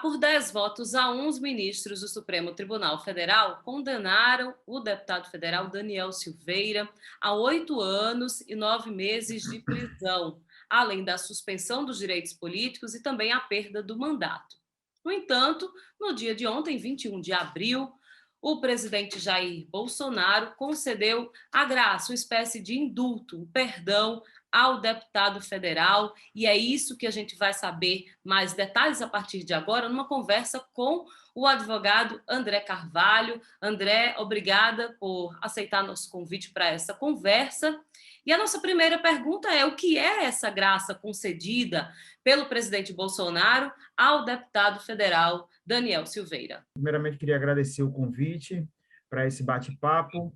Por 10 votos a 1, os ministros do Supremo Tribunal Federal condenaram o deputado federal Daniel Silveira a 8 anos e 9 meses de prisão, além da suspensão dos direitos políticos e também a perda do mandato. No entanto, no dia de ontem, 21 de abril, o presidente Jair Bolsonaro concedeu a graça, uma espécie de indulto, um perdão ao deputado federal, e é isso que a gente vai saber mais detalhes a partir de agora, numa conversa com o advogado André Carvalho. André, obrigada por aceitar nosso convite para essa conversa. E a nossa primeira pergunta é: o que é essa graça concedida pelo presidente Bolsonaro ao deputado federal Daniel Silveira? Primeiramente, queria agradecer o convite para esse bate-papo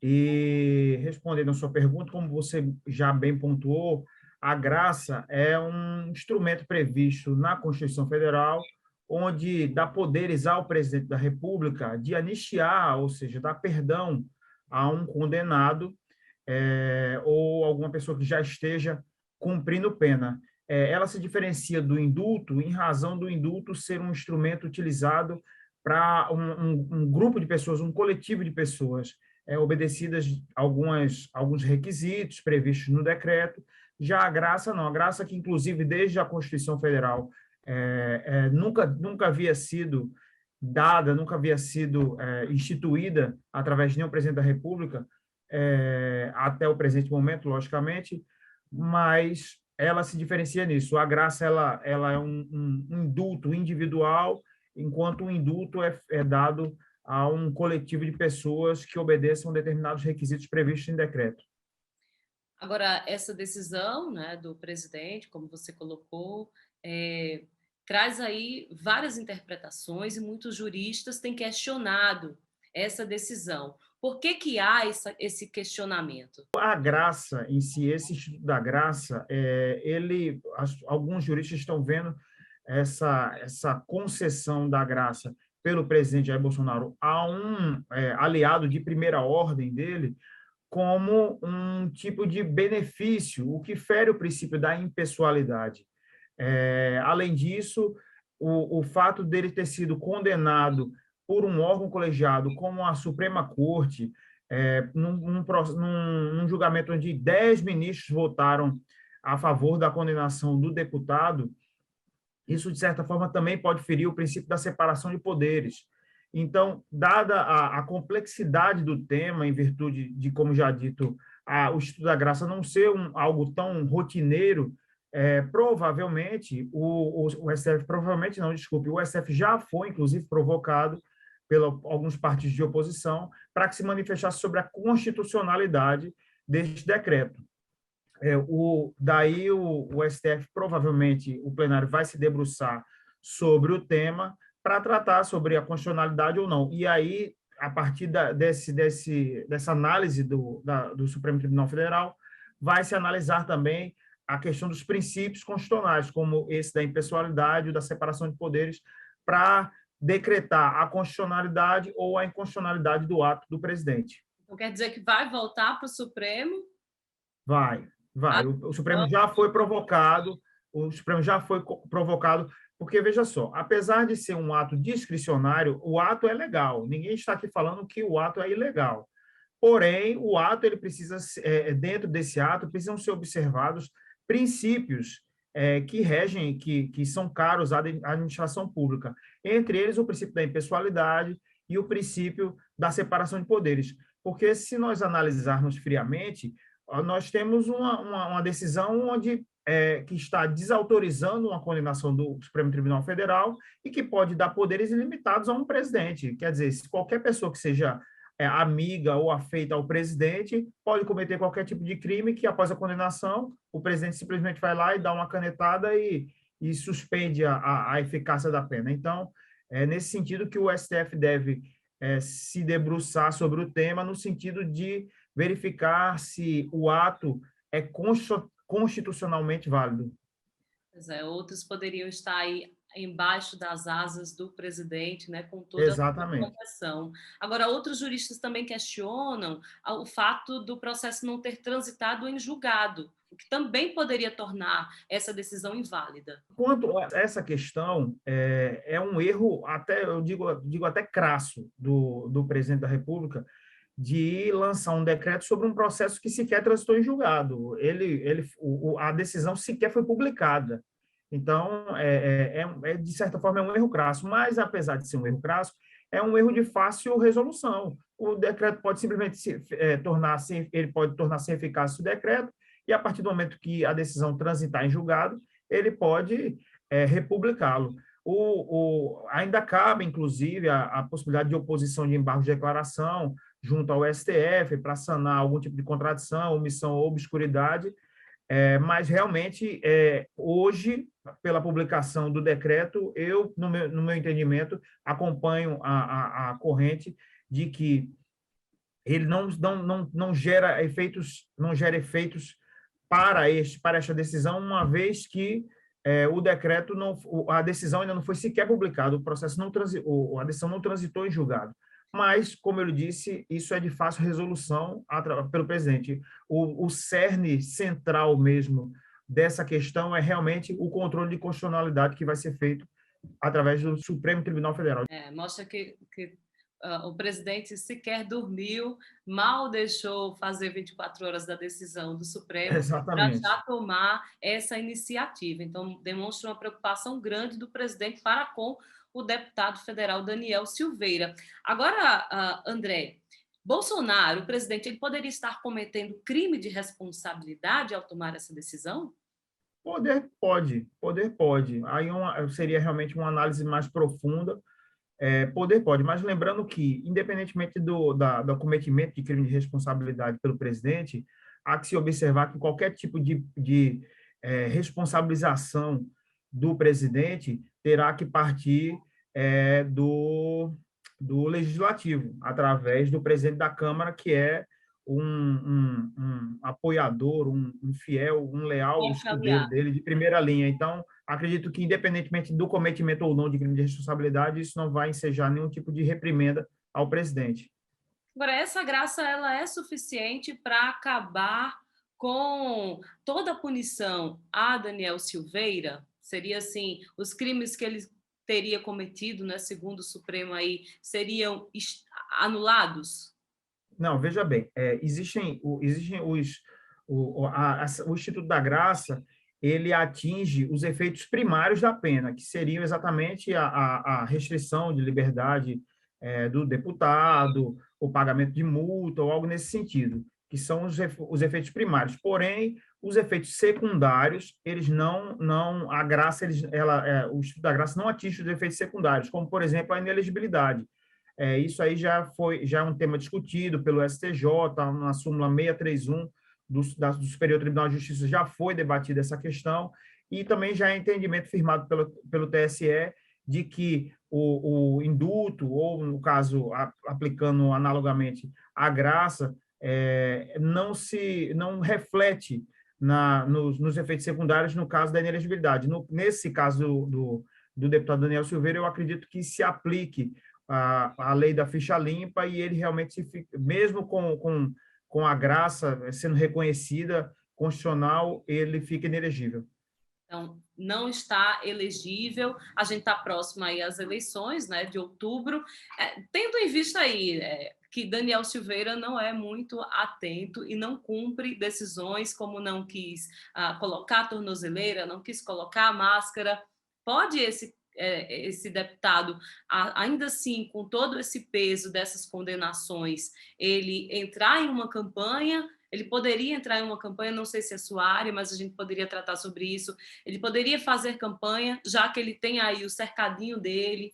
e respondendo a sua pergunta, como você já bem pontuou, a graça é um instrumento previsto na Constituição Federal, onde dá poderes ao presidente da República de anistiar, ou seja, dar perdão a um condenado ou alguma pessoa que já esteja cumprindo pena. Ela se diferencia do indulto em razão do indulto ser um instrumento utilizado para um grupo de pessoas, um coletivo de pessoas, obedecidas alguns requisitos previstos no decreto. Já a graça não, a graça que, inclusive, desde a Constituição Federal, nunca havia sido dada, nunca havia sido instituída através de nenhum presidente da República, até o presente momento, logicamente, mas ela se diferencia nisso. A graça ela é um indulto individual, enquanto o indulto é dado a um coletivo de pessoas que obedeçam determinados requisitos previstos em decreto. Agora, essa decisão, né, do presidente, como você colocou, traz aí várias interpretações e muitos juristas têm questionado essa decisão. Por que que há esse questionamento? A graça em si, esse instituto da graça, alguns juristas estão vendo essa concessão da graça pelo presidente Jair Bolsonaro a um aliado de primeira ordem dele como um tipo de benefício, o que fere o princípio da impessoalidade. Além disso, o fato dele ter sido condenado por um órgão colegiado como a Suprema Corte, num julgamento onde 10 ministros votaram a favor da condenação do deputado, isso, de certa forma, também pode ferir o princípio da separação de poderes. Então, dada a complexidade do tema, em virtude de, como já dito, o Instituto da Graça não ser algo tão rotineiro, provavelmente, o STF, provavelmente não, desculpe, o STF já foi, inclusive, provocado por alguns partidos de oposição para que se manifestasse sobre a constitucionalidade deste decreto. Daí o STF, provavelmente, o plenário vai se debruçar sobre o tema para tratar sobre a constitucionalidade ou não. E aí, a partir dessa análise do Supremo Tribunal Federal, vai se analisar também a questão dos princípios constitucionais, como esse da impessoalidade, da separação de poderes, para decretar a constitucionalidade ou a inconstitucionalidade do ato do presidente. Então, quer dizer que vai voltar para o Supremo? Vai. O Supremo já foi provocado, porque, veja só, apesar de ser um ato discricionário, o ato é legal. Ninguém está aqui falando que o ato é ilegal. Porém, o ato, ele precisa, dentro desse ato, precisam ser observados princípios que regem, que são caros à administração pública. Entre eles, o princípio da impessoalidade e o princípio da separação de poderes. Porque, se nós analisarmos friamente, nós temos uma decisão que está desautorizando uma condenação do Supremo Tribunal Federal e que pode dar poderes ilimitados a um presidente. Quer dizer, se qualquer pessoa que seja amiga ou afeita ao presidente pode cometer qualquer tipo de crime que, após a condenação, o presidente simplesmente vai lá e dá uma canetada e suspende a eficácia da pena. Então, é nesse sentido que o STF deve se debruçar sobre o tema, no sentido de verificar se o ato é constitucionalmente válido. Pois é, outros poderiam estar aí embaixo das asas do presidente, né, com toda a Exatamente. proteção. Agora, outros juristas também questionam o fato do processo não ter transitado em julgado, o que também poderia tornar essa decisão inválida. Quanto a essa questão, é um erro, até eu digo até crasso, do presidente da República, de lançar um decreto sobre um processo que sequer transitou em julgado. A decisão sequer foi publicada. Então, de certa forma, é um erro crasso, mas, apesar de ser um erro crasso, é um erro de fácil resolução. O decreto pode simplesmente ele pode tornar-se eficaz o decreto, e a partir do momento que a decisão transitar em julgado, ele pode republicá-lo. Ainda cabe, inclusive, a possibilidade de oposição de embargo de declaração junto ao STF para sanar algum tipo de contradição, omissão ou obscuridade, mas realmente, hoje, pela publicação do decreto, eu, no meu entendimento, acompanho a corrente de que ele não gera efeitos, para esta decisão, uma vez que o decreto a decisão ainda não foi sequer publicada, a decisão não transitou em julgado. Mas, como eu disse, isso é de fácil resolução pelo presidente. O cerne central mesmo dessa questão é realmente o controle de constitucionalidade que vai ser feito através do Supremo Tribunal Federal. Mostra que o presidente sequer dormiu, mal deixou fazer 24 horas da decisão do Supremo para Exatamente. já tomar essa iniciativa. Então, demonstra uma preocupação grande do presidente para com o deputado federal Daniel Silveira. Agora, André, Bolsonaro, o presidente, ele poderia estar cometendo crime de responsabilidade ao tomar essa decisão? Poder pode. Aí seria realmente uma análise mais profunda. Poder pode, mas lembrando que, independentemente do cometimento de crime de responsabilidade pelo presidente, há que se observar que qualquer tipo de responsabilização do presidente terá que partir do legislativo, através do presidente da Câmara, que é um apoiador, um fiel, um leal escudeiro dele de primeira linha. Então, acredito que, independentemente do cometimento ou não de crime de responsabilidade, isso não vai ensejar nenhum tipo de reprimenda ao presidente. Agora, essa graça ela é suficiente para acabar com toda a punição a Daniel Silveira? Seria assim, os crimes que ele teria cometido, né, segundo o Supremo aí, seriam anulados? Não, veja bem, existem o Instituto da Graça, ele atinge os efeitos primários da pena, que seriam exatamente a restrição de liberdade do deputado, o pagamento de multa ou algo nesse sentido, que são os efeitos primários. Porém, os efeitos secundários, eles a graça, o Instituto da Graça não atinge os efeitos secundários, como, por exemplo, a inelegibilidade. Isso aí já é um tema discutido pelo STJ, na súmula 631 do Superior Tribunal de Justiça já foi debatida essa questão, e também já é entendimento firmado pelo TSE de que o indulto, ou, no caso, aplicando analogamente a graça, não reflete nos efeitos secundários no caso da inelegibilidade. Nesse caso do deputado Daniel Silveira, eu acredito que se aplique a lei da ficha limpa, e ele realmente, mesmo com a graça sendo reconhecida constitucional, ele fica inelegível. Então, não está elegível. A gente está próximo aí às eleições, né, de outubro. Tendo em vista aí que Daniel Silveira não é muito atento e não cumpre decisões, como não quis colocar a tornozeleira, não quis colocar a máscara, pode esse deputado, ainda assim, com todo esse peso dessas condenações, ele entrar em uma campanha? Ele poderia entrar em uma campanha, não sei se é sua área, mas a gente poderia tratar sobre isso. Ele poderia fazer campanha, já que ele tem aí o cercadinho dele,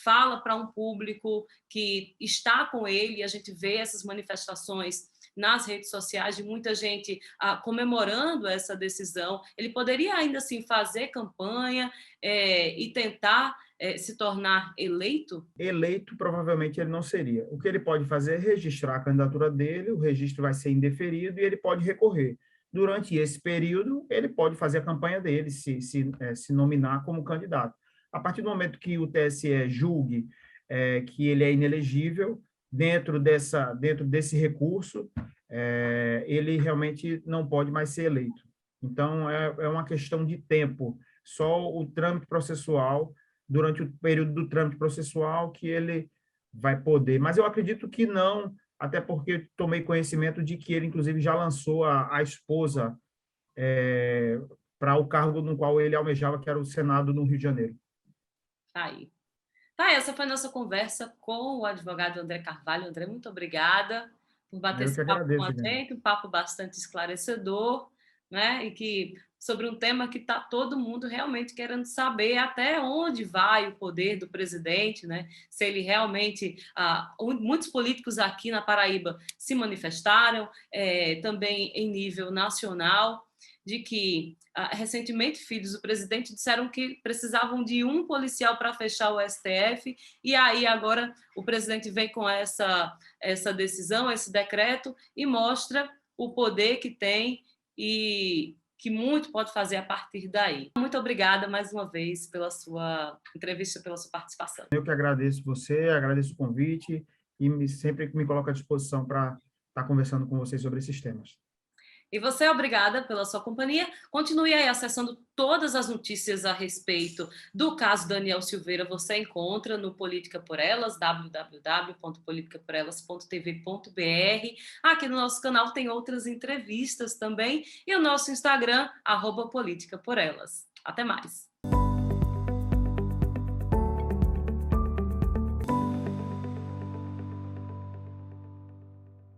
fala para um público que está com ele, e a gente vê essas manifestações nas redes sociais de muita gente comemorando essa decisão. Ele poderia ainda assim fazer campanha e tentar se tornar eleito? Eleito, provavelmente ele não seria. O que ele pode fazer é registrar a candidatura dele, o registro vai ser indeferido e ele pode recorrer. Durante esse período, ele pode fazer a campanha dele, se nominar como candidato. A partir do momento que o TSE julgue que ele é inelegível, dentro desse recurso, ele realmente não pode mais ser eleito. Então, é uma questão de tempo. Só o trâmite processual, durante o período do trâmite processual, que ele vai poder. Mas eu acredito que não, até porque tomei conhecimento de que ele, inclusive, já lançou a esposa para o cargo no qual ele almejava, que era o Senado no Rio de Janeiro. Tá aí. Tá, essa foi a nossa conversa com o advogado André Carvalho. André, muito obrigada por bater Eu esse que papo com a agradeço, gente. gente, um papo bastante esclarecedor, né? E que sobre um tema que está todo mundo realmente querendo saber até onde vai o poder do presidente, né? Se ele realmente, muitos políticos aqui na Paraíba se manifestaram, também em nível nacional, de que recentemente filhos do presidente disseram que precisavam de um policial para fechar o STF, e aí agora o presidente vem com essa decisão, esse decreto, e mostra o poder que tem e que muito pode fazer a partir daí. Muito obrigada mais uma vez pela sua entrevista, pela sua participação. Eu que agradeço você, agradeço o convite e sempre me coloco à disposição para estar conversando com vocês sobre esses temas. E você, obrigada pela sua companhia. Continue aí acessando todas as notícias a respeito do caso Daniel Silveira. Você encontra no Política por Elas, www.politicaporelas.tv.br. Aqui no nosso canal tem outras entrevistas também. E o nosso Instagram, @Política por Elas. Até mais.